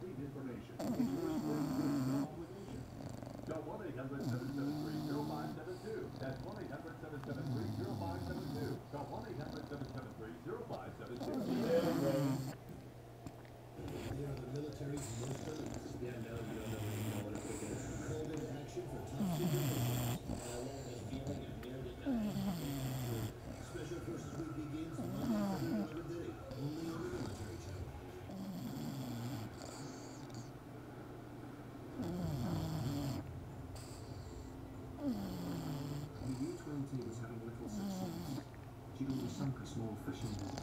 complete information. English word with no obligation. Call 1-800-773-0572. That's 1-800-773-0572. Call 1-800-773-0572. They are the military's most elite. Yeah, no, you don't know what you know what it's looking at. Called into action for top secret missions. Special Forces Week begins Monday, February 11th, only on the Military Channel. The U-20 was having little success. She'd only sunk a small fishing boat.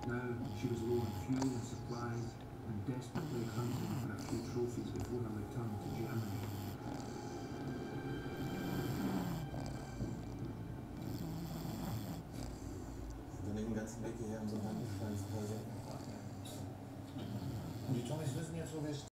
Now she was low on fuel and supplies and desperately hunting for a few trophies before her return to Germany. Dann den ganzen Weg hierher, um so einen Anfall zu versenken. Die Tommys wissen jetzt, wo wir stehen.